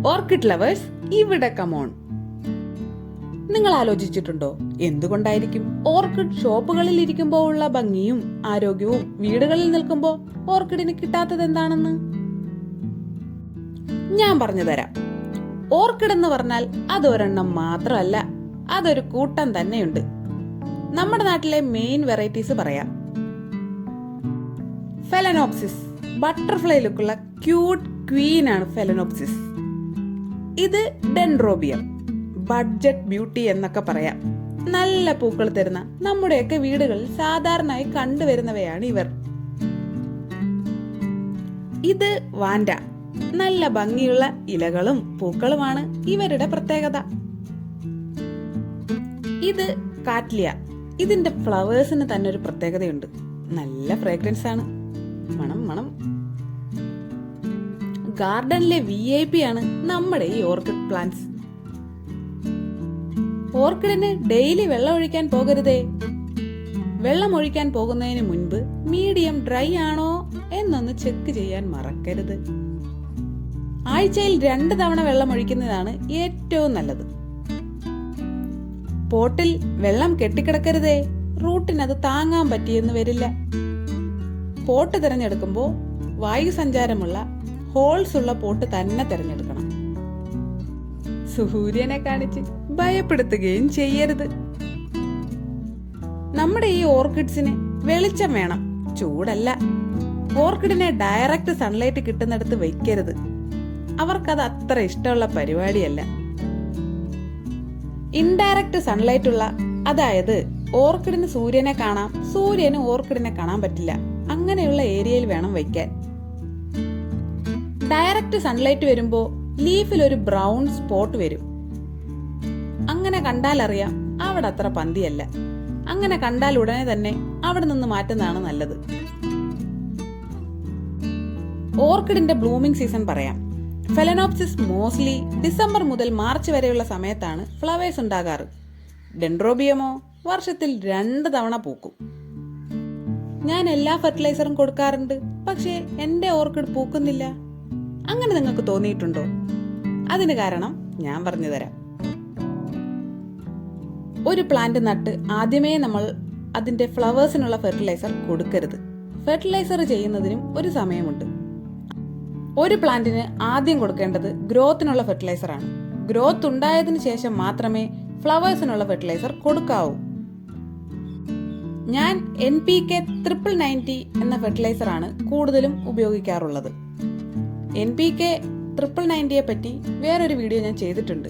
Orchid lovers, ഇവിടെ come on. നിങ്ങൾ ആലോചിച്ചിട്ടുണ്ടോ എന്തുകൊണ്ടായിരിക്കും ഓർക്കിഡ് ഷോപ്പുകളിൽ ഇരിക്കുമ്പോൾ ഉള്ള ഭംഗിയും ആരോഗ്യവും വീടുകളിൽ നിൽക്കുമ്പോൾ ഓർക്കിഡിന് കിട്ടാത്തത് എന്താണെന്ന് ഞാൻ പറഞ്ഞു തരാം. ഓർക്കിഡ് എന്ന് പറഞ്ഞാൽ അതൊരെണ്ണം മാത്രമല്ല, അതൊരു കൂട്ടം തന്നെയുണ്ട്. നമ്മുടെ നാട്ടിലെ മെയിൻ വെറൈറ്റീസ് പറയാം. ഫെലനോപ്സിസ്, ബട്ടർഫ്ലൈ ലുക്കുള്ള ക്യൂട്ട് ക്വീൻ ആണ് ഫെലനോപ്സിസ്. ഇത് ഡെൻഡ്രോബിയം, ബഡ്ജറ്റ് ബ്യൂട്ടി എന്നൊക്കെ പറയാം. നല്ല പൂക്കൾ തരുന്ന നമ്മുടെയൊക്കെ വീടുകളിൽ സാധാരണയായി കണ്ടുവരുന്നവയാണ് ഇവർ. ഇത് വാൻഡ, നല്ല ഭംഗിയുള്ള ഇലകളും പൂക്കളുമാണ് ഇവരുടെ പ്രത്യേകത. ഇത് കാറ്റ്ലിയ, ഇതിന്റെ ഫ്ലവേഴ്സിന് തന്നെ ഒരു പ്രത്യേകതയുണ്ട്. നല്ല ഫ്രേഗ്രൻസ് ആണ്, മണം മണം. ഗാർഡനിലെ VIP ആണ് നമ്മുടെ ഈ ഓർക്കിഡ് പ്ലാന്റ്സ്. ഓർക്കിഡിന് ഡെയിലി വെള്ളം ഒഴിക്കാൻ പോകരുതേ. വെള്ളം ഒഴിക്കാൻ പോകുന്നതിന് മുൻപ് മീഡിയം ഡ്രൈ ആണോ എന്നൊന്ന് ചെക്ക് ചെയ്യാൻ മറക്കരുത്. ആഴ്ചയിൽ 2 തവണ വെള്ളം ഒഴിക്കുന്നതാണ് ഏറ്റവും നല്ലത്. പോട്ടിൽ വെള്ളം കെട്ടിക്കിടക്കരുതേ, റൂട്ടിനത് താങ്ങാൻ പറ്റിയെന്ന് വരില്ല. പോട്ട് തിരഞ്ഞെടുക്കുമ്പോൾ വായു സഞ്ചാരമുള്ള ഹോൾസ് ഉള്ള പോട്ട് തന്നെ തിരഞ്ഞെടുക്കണം. സൂര്യനെ കാണിച്ച് ഭയപ്പെടുത്തുകയും ചെയ്യരുത്. നമ്മുടെ ഈ ഓർക്കിഡ്സിന് വെളിച്ചം വേണം, ചൂടല്ല. ഓർക്കിഡിനെ ഡയറക്റ്റ് സൺലൈറ്റ് കിട്ടുന്നിടത്ത് വയ്ക്കരുത്. അവർക്കത് അത്ര ഇഷ്ടമുള്ള പരിപാടിയല്ല. ഇൻഡയറക്റ്റ് സൺലൈറ്റ് ഉള്ള, അതായത് ഓർക്കിഡിന് സൂര്യനെ കാണാം, സൂര്യന് ഓർക്കിഡിനെ കാണാൻ പറ്റില്ല, അങ്ങനെയുള്ള ഏരിയയിൽ വേണം വയ്ക്കാൻ. ഡയറക്റ്റ് സൺലൈറ്റ് വരുമ്പോ ലീഫിൽ ഒരു ബ്രൗൺ സ്പോട്ട് വരും. അങ്ങനെ കണ്ടാൽ അറിയാം അവിടെ അത്ര പന്തിയല്ല. അങ്ങനെ കണ്ടാൽ ഉടനെ തന്നെ അവിടെ നിന്ന് മാറ്റുന്നതാണ് നല്ലത്. ഓർക്കിഡിന്റെ ബ്ലൂമിംഗ് സീസൺ പറയാം. ഫെലനോപ്സിസ് മോസ്റ്റ്ലി ഡിസംബർ മുതൽ മാർച്ച് വരെയുള്ള സമയത്താണ് ഫ്ലവേഴ്സ് ഉണ്ടാകാറ്. ഡെൻഡ്രോബിയമോ വർഷത്തിൽ 2 തവണ പൂക്കും. ഞാൻ എല്ലാ ഫെർട്ടിലൈസറും കൊടുക്കാറുണ്ട്, പക്ഷേ എന്റെ ഓർക്കിഡ് പൂക്കുന്നില്ല. അങ്ങനെ നിങ്ങൾക്ക് തോന്നിയിട്ടുണ്ടോ? അതിന് കാരണം ഞാൻ പറഞ്ഞു തരാം. ഒരു പ്ലാന്റ് നട്ട് ആദ്യമേ നമ്മൾ അതിന്റെ ഫ്ലവേഴ്സിനുള്ള ഫെർട്ടിലൈസർ കൊടുക്കരുത്. ഫെർട്ടിലൈസർ ചെയ്യുന്നതിനും ഒരു സമയമുണ്ട്. ഒരു പ്ലാന്റിന് ആദ്യം കൊടുക്കേണ്ടത് ഗ്രോത്തിനുള്ള ഫെർട്ടിലൈസർ ആണ്. ഗ്രോത്ത് ഉണ്ടായതിനു ശേഷം മാത്രമേ ഫ്ലവേഴ്സിനുള്ള ഫെർട്ടിലൈസർ കൊടുക്കാവൂ. ഞാൻ NPK 90 എന്ന ഫെർട്ടിലൈസർ ആണ് കൂടുതലും ഉപയോഗിക്കാറുള്ളത്. NPK 90 പറ്റി വേറൊരു വീഡിയോ ഞാൻ ചെയ്തിട്ടുണ്ട്,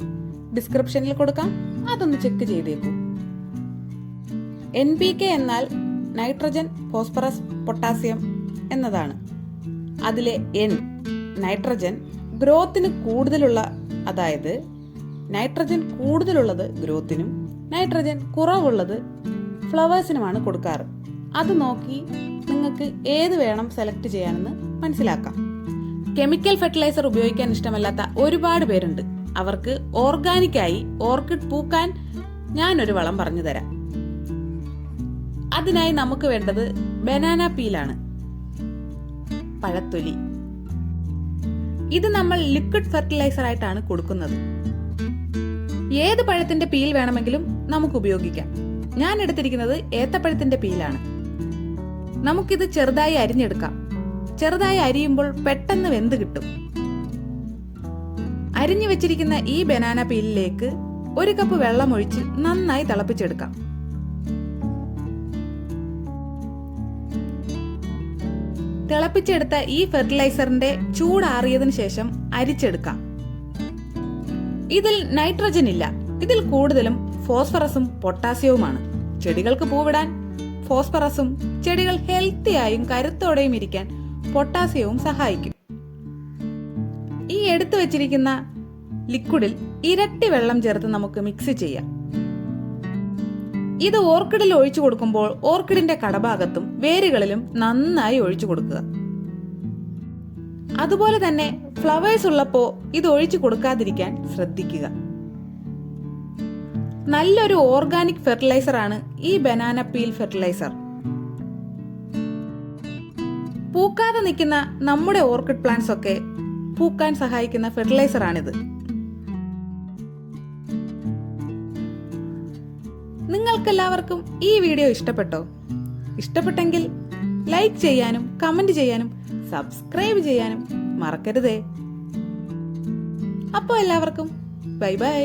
ഡിസ്ക്രിപ്ഷനിൽ കൊടുക്കാം, അതൊന്ന് ചെക്ക് ചെയ്തേക്കൂ. NPK എന്നാൽ നൈട്രജൻ, ഫോസ്ഫറസ്, പൊട്ടാസ്യം എന്നതാണ്. അതിലെ N നൈട്രജൻ, ഗ്രോത്തിന് കൂടുതലുള്ള, അതായത് നൈട്രജൻ കൂടുതലുള്ളത് ഗ്രോത്തിനും നൈട്രജൻ കുറവുള്ളത് ഫ്ലവേഴ്സിനുമാണ് കൊടുക്കാറ്. അത് നോക്കി നിങ്ങൾക്ക് ഏത് വേണം സെലക്ട് ചെയ്യാനെന്ന് മനസ്സിലാക്കാം. കെമിക്കൽ ഫെർട്ടിലൈസർ ഉപയോഗിക്കാൻ ഇഷ്ടമല്ലാത്ത ഒരുപാട് പേരുണ്ട്. അവർക്ക് ഓർഗാനിക്കായി ഓർക്കിഡ് പൂക്കാൻ ഞാനൊരു വളം പറഞ്ഞു തരാം. അതിനായി നമുക്ക് വേണ്ടത് ബനാന പീലാണ്, പഴത്തൊലി. ഇത് നമ്മൾ ലിക്വിഡ് ഫെർട്ടിലൈസർ ആയിട്ടാണ് കൊടുക്കുന്നത്. ഏത് പഴത്തിന്റെ പീൽ വേണമെങ്കിലും നമുക്ക് ഉപയോഗിക്കാം. ഞാൻ എടുത്തിരിക്കുന്നത് ഏത്തപ്പഴത്തിന്റെ പീലാണ്. നമുക്കിത് ചെറുതായി അരിഞ്ഞെടുക്കാം. ചെറുതായി അരിയുമ്പോൾ പെട്ടെന്ന് വെന്ത് കിട്ടും. അരിഞ്ഞു വെച്ചിരിക്കുന്ന ഈ ബനാന പീലിലേക്ക് 1 കപ്പ് വെള്ളം ഒഴിച്ച് നന്നായി തിളപ്പിച്ചെടുക്കാം. തിളപ്പിച്ചെടുത്ത ഈ ഫെർട്ടിലൈസറിന്റെ ചൂടാറിയതിനു ശേഷം അരിച്ചെടുക്കാം. ഇതിൽ നൈട്രജൻ ഇല്ല, ഇതിൽ കൂടുതലും ഫോസ്ഫറസും പൊട്ടാസ്യവുമാണ്. ചെടികൾക്ക് പൂവിടാൻ ഫോസ്ഫറസും, ചെടികൾ ഹെൽത്തിയായും കരുത്തോടെയും ഇരിക്കാൻ പൊട്ടാസ്യവും സഹായിക്കും. ഈ എടുത്തു വെച്ചിരിക്കുന്ന ലിക്വിഡിൽ ഇരട്ടി വെള്ളം ചേർത്ത് നമുക്ക് മിക്സ് ചെയ്യാം. ഇത് ഓർക്കിഡിൽ ഒഴിച്ചു കൊടുക്കുമ്പോൾ ഓർക്കിഡിന്റെ കടഭാഗത്തും വേരുകളിലും നന്നായി ഒഴിച്ചു കൊടുക്കുക. അതുപോലെ തന്നെ ഫ്ലവേഴ്സ് ഉള്ളപ്പോ ഇത് ഒഴിച്ചു കൊടുക്കാതിരിക്കാൻ ശ്രദ്ധിക്കുക. നല്ലൊരു ഓർഗാനിക് ഫെർട്ടിലൈസർ ആണ് ഈ ബനാന പീൽ ഫെർട്ടിലൈസർ. പൂക്കാതെ നിൽക്കുന്ന നമ്മുടെ ഓർക്കിഡ് പ്ലാന്റ്സ് ഒക്കെ പൂക്കാൻ സഹായിക്കുന്ന ഫെർട്ടിലൈസറാണിത്. നിങ്ങൾക്കെല്ലാവർക്കും ഈ വീഡിയോ ഇഷ്ടപ്പെട്ടോ? ഇഷ്ടപ്പെട്ടെങ്കിൽ ലൈക്ക് ചെയ്യാനും കമന്റ് ചെയ്യാനും സബ്സ്ക്രൈബ് ചെയ്യാനും മറക്കരുതേ. അപ്പോൾ എല്ലാവർക്കും ബൈ ബൈ.